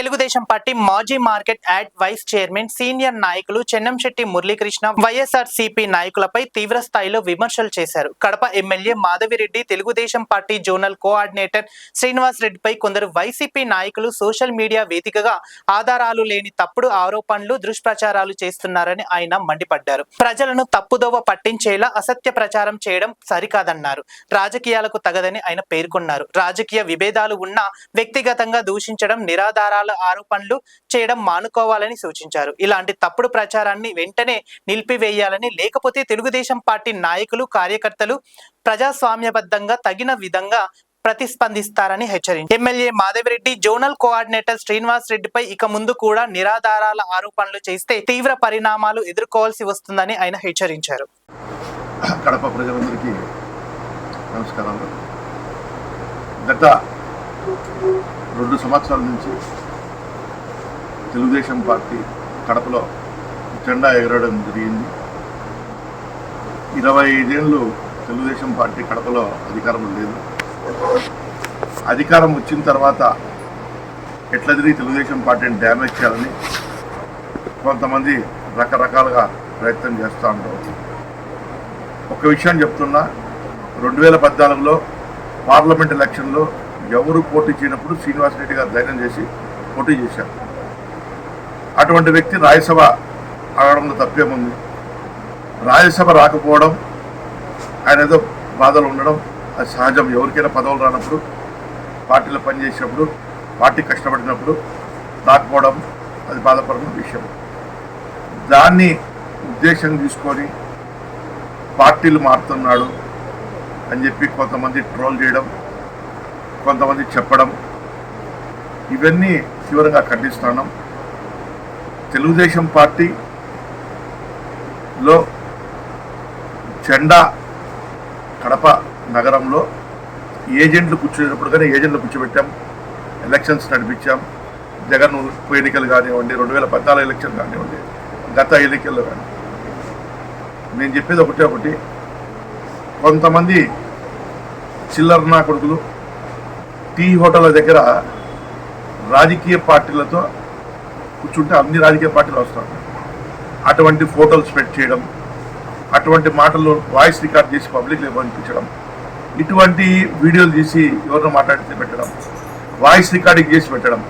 Telugu Desam party మాజీ market yard vice chairman senior నాయకులు చెన్నంశెట్టి మురళీకృష్ణ వైఎస్ఆర్సీపీ నాయకులపై తీవ్ర స్థాయిలో విమర్శలు చేశారు. Kadapa MLA Madhavi Reddy, Telugu Desam party zonal coordinator Srinivas రెడ్డిపై కొందరు వైసీపీ నాయకులు సోషల్ మీడియా వేదికగా ఆధారాలు లేని తప్పుడు ఆరోపణలు, దుష్ప్రచారాలు చేస్తున్నారని ఆయన మండిపడ్డారు. ప్రజలను తప్పుదోవ పట్టించేలా అసత్య ప్రచారం చేయడం సరికాదన్నారు. రాజకీయాలకు తగదని ఆయన పేర్కొన్నారు. రాజకీయ విభేదాలు ఉన్నా వ్యక్తిగతంగా దూషించడం, నిరాధారాల ఆరోపణలు చేయడం మానుకోవాలని సూచించారు. ఇలాంటి తప్పుడు ప్రచారాన్ని వెంటనే నిలిపివేయాలని, లేకపోతే తెలుగుదేశం పార్టీ నాయకులు, కార్యకర్తలు ప్రజాస్వామ్యబద్ధంగా తగిన విధంగా ప్రతిస్పందిస్తారని హెచ్చరించారు. MLA Madhavi Reddy, zonal coordinator Srinivas రెడ్డిపై ఇక ముందు కూడా నిరాధారాల ఆరోపణలు చేస్తే తీవ్ర పరిణామాలు ఎదుర్కోవాల్సి వస్తుందని ఆయన హెచ్చరించారు. కడప ప్రజలందరికీ నమస్కారాలు. గత 2 సంవత్సరాల నుంచి తెలుగుదేశం పార్టీ కడపలో జెండా ఎగరడం జరిగింది. 25 ఏళ్ళు తెలుగుదేశం పార్టీ కడపలో అధికారం లేదు. అధికారం వచ్చిన తర్వాత ఎట్లా తిరిగి తెలుగుదేశం పార్టీని డ్యామేజ్ చేయాలని కొంతమంది రకరకాలుగా ప్రయత్నం చేస్తూ ఉంటారు. ఒక విషయం చెప్తున్నా, 2014లో పార్లమెంట్ ఎలక్షన్లో ఎవరు పోటీ చేయనప్పుడు శ్రీనివాస్ రెడ్డి గారు ధైర్యం చేసి పోటీ చేశారు. అటువంటి వ్యక్తి రాజ్యసభ ఆడడంలో తప్పేముంది? రాజ్యసభ రాకపోవడం, ఆయన ఏదో బాధలు ఉండడం అది సహజం. ఎవరికైనా పదవులు రానప్పుడు, పార్టీలో పనిచేసినప్పుడు, పార్టీ కష్టపడినప్పుడు రాకపోవడం అది బాధపడిన విషయం. దాన్ని ఉద్దేశం తీసుకొని పార్టీలు మారుతున్నాడు అని చెప్పి కొంతమంది ట్రోల్ చేయడం, కొంతమంది చెప్పడం, ఇవన్నీ తీవ్రంగా ఖండిస్తున్నాం. తెలుగుదేశం పార్టీలో జెండా కడప నగరంలో ఏజెంట్లు కూర్చునేటప్పుడు కానీ ఏజెంట్లు కూర్చోబెట్టాం, ఎలక్షన్స్ నడిపించాం. జగన్ ఎన్నికలు కానివ్వండి, 2014 ఎలక్షన్ కానివ్వండి, గత ఎన్నికల్లో కానీ. నేను చెప్పేది ఒకటి, కొంతమంది చిల్లర నా కొడుకులు టీ హోటళ్ళ దగ్గర రాజకీయ పార్టీలతో కూర్చుంటే అన్ని రాజకీయ పార్టీలు వస్తాయి. అటువంటి ఫోటోలు స్ప్రెడ్ చేయడం, అటువంటి మాటలు వాయిస్ రికార్డ్ చేసి పబ్లిక్లో పంపించడం, ఇటువంటి వీడియోలు తీసి ఎవరినో మాట్లాడితే పెట్టడం, వాయిస్ రికార్డింగ్ చేసి పెట్టడం.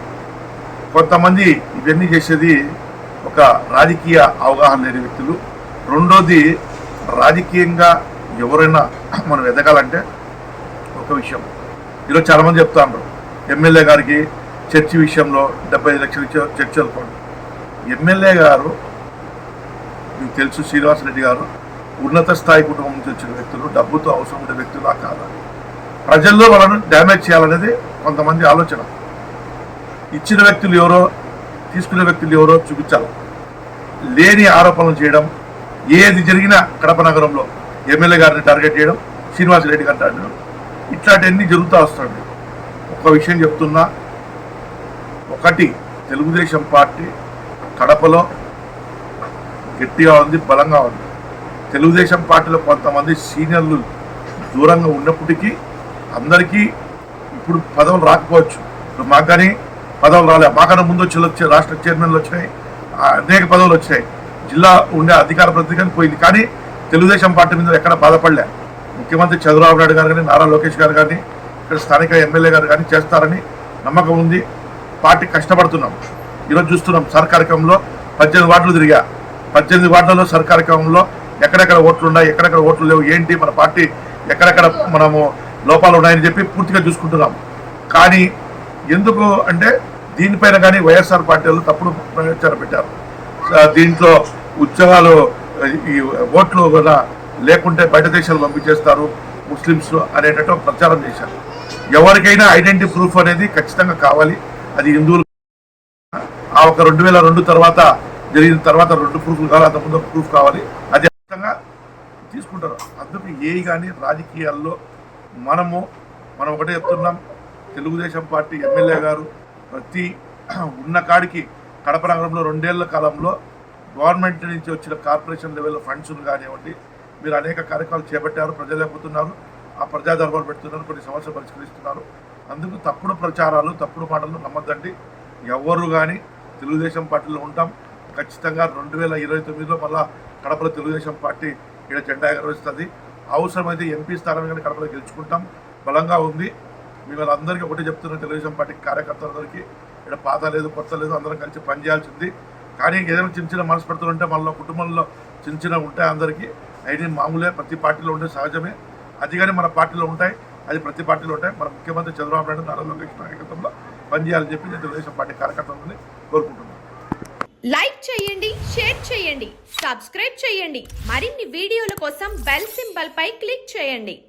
కొంతమంది ఇవన్నీ చేసేది ఒక రాజకీయ అవగాహన లేని వ్యక్తులు. రెండోది, రాజకీయంగా ఎవరైనా మనం ఎదగాలంటే ఒక విషయం, ఈరోజు చాలామంది చెప్తా ఉంటారు ఎమ్మెల్యే గారికి చర్చి విషయంలో 75 లక్షలు ఇచ్చే చర్చ అనుకోండి. ఎమ్మెల్యే గారు మీకు తెలుసు, శ్రీనివాస్ రెడ్డి గారు ఉన్నత స్థాయి కుటుంబం నుంచి వచ్చిన వ్యక్తులు, డబ్బుతో అవసరం ఉండే వ్యక్తులు కాదు. ప్రజల్లో వాళ్ళను డ్యామేజ్ చేయాలనేది కొంతమంది ఆలోచన. ఇచ్చిన వ్యక్తులు ఎవరో, తీసుకునే వ్యక్తులు ఎవరో చూపించాలి. లేని ఆరోపణలు చేయడం, ఏది జరిగినా కడప నగరంలో ఎమ్మెల్యే గారిని టార్గెట్ చేయడం, శ్రీనివాస్ రెడ్డి గారిని టార్గెట్ చేయడం, ఇట్లాంటివన్నీ జరుగుతూ వస్తుంది. ఒక విషయం చెప్తున్నా, ఒకటి, తెలుగుదేశం పార్టీ కడపలో గట్టిగా ఉంది, బలంగా ఉంది. తెలుగుదేశం పార్టీలో కొంతమంది సీనియర్లు దూరంగా ఉన్నప్పటికీ అందరికీ ఇప్పుడు పదవులు రాకపోవచ్చు. ఇప్పుడు మాకు కానీ పదవులు రాలే, మాకన్నా ముందు వచ్చే రాష్ట్ర చైర్మన్లు వచ్చినాయి, అనేక పదవులు వచ్చాయి. జిల్లా ఉండే అధికార ప్రతినిధి పోయింది, కానీ తెలుగుదేశం పార్టీ మీద ఎక్కడ బాధపడలే. ముఖ్యమంత్రి చంద్రబాబు నాయుడు గారు కానీ, నారా లోకేష్ గారు కానీ, ఇక్కడ స్థానిక ఎమ్మెల్యే గారు కానీ చేస్తారని నమ్మకం ఉంది. పార్టీ కష్టపడుతున్నాం. ఈరోజు చూస్తున్నాం, సర్కారికంలో 18 వార్డులు తిరిగా. 18 వార్డులలో సర్కారికంలో ఎక్కడెక్కడ ఓట్లు ఉన్నాయి, ఎక్కడెక్కడ ఓట్లు లేవు, ఏంటి మన పార్టీ ఎక్కడెక్కడ మనము లోపాలు ఉన్నాయని చెప్పి పూర్తిగా చూసుకుంటున్నాం. కానీ ఎందుకు అంటే దీనిపైన కానీ వైఎస్ఆర్ పార్టీ వాళ్ళు తప్పుడు ప్రచారం పెట్టారు. దీంట్లో ఉద్యోగాలు, ఈ ఓట్లు లేకుంటే బయట దేశాలు పంపించేస్తారు ముస్లిమ్స్ అనేటట్టు ప్రచారం చేశారు. ఎవరికైనా ఐడెంటిటీ ప్రూఫ్ అనేది ఖచ్చితంగా కావాలి. అది హిందువులు ఆ ఒక 2002 తర్వాత జరిగిన తర్వాత 2 ప్రూఫ్లు కావాలి, అంతకుముందు ప్రూఫ్ కావాలి. అది ఖచ్చితంగా తీసుకుంటారు. అందుకు కానీ రాజకీయాల్లో మనం ఒకటే చెప్తున్నాం, తెలుగుదేశం పార్టీ ఎమ్మెల్యే గారు ప్రతి ఉన్న కాడికి కడప నగరంలో 2 ఏళ్ల కాలంలో గవర్నమెంట్ నుంచి వచ్చిన కార్పొరేషన్ లెవెల్లో ఫండ్స్ కానివ్వండి, మీరు అనేక కార్యక్రమాలు చేపట్టారు, ప్రజలు లేకపోతున్నారు, ఆ ప్రజా దర్బారు పెడుతున్నారు, కొన్ని సమస్యలు పరిష్కరిస్తున్నారు. అందుకు తప్పుడు ప్రచారాలు, తప్పుడు మాటలు నమ్మద్దండి. ఎవరు కానీ తెలుగుదేశం పార్టీలో ఉంటాం. ఖచ్చితంగా 2029లో మళ్ళా కడపలో తెలుగుదేశం పార్టీ ఇక్కడ జెండా ఎగరవేస్తుంది. అవసరమైతే ఎంపీ స్థానం కానీ కడపలో గెలుచుకుంటాం. బలంగా ఉంది. మిమ్మల్ని అందరికీ ఒకటి చెప్తున్న తెలుగుదేశం పార్టీ కార్యకర్తలందరికీ ఇక్కడ పాత లేదు కొత్త లేదు, అందరం కలిసి పనిచేయాల్సింది. కానీ ఏదైనా చిన్న చిన్న మనస్పర్ధలు ఉంటే మన కుటుంబంలో చిన్న చిన్న ఉంటాయి అందరికీ. అయితే మామూలే, ప్రతి పార్టీలో ఉంటే సహజమే. అది కానీ మన పార్టీలో ఉంటాయి, అది ప్రతి పార్టీలో ఉంటాయి. మన ముఖ్యమంత్రి చంద్రబాబు నాయుడు నారా లోకేష్ నాయకత్వంలో పనిచేయాలని చెప్పి నేను తెలుగుదేశం పార్టీ కార్యకర్తలని కోరుకుంటున్నాను. లైక్ చేయండి, షేర్ చేయండి, సబ్స్క్రైబ్ చేయండి. మరిన్ని వీడియోల కోసం బెల్ సింబల్ పై క్లిక్ చేయండి.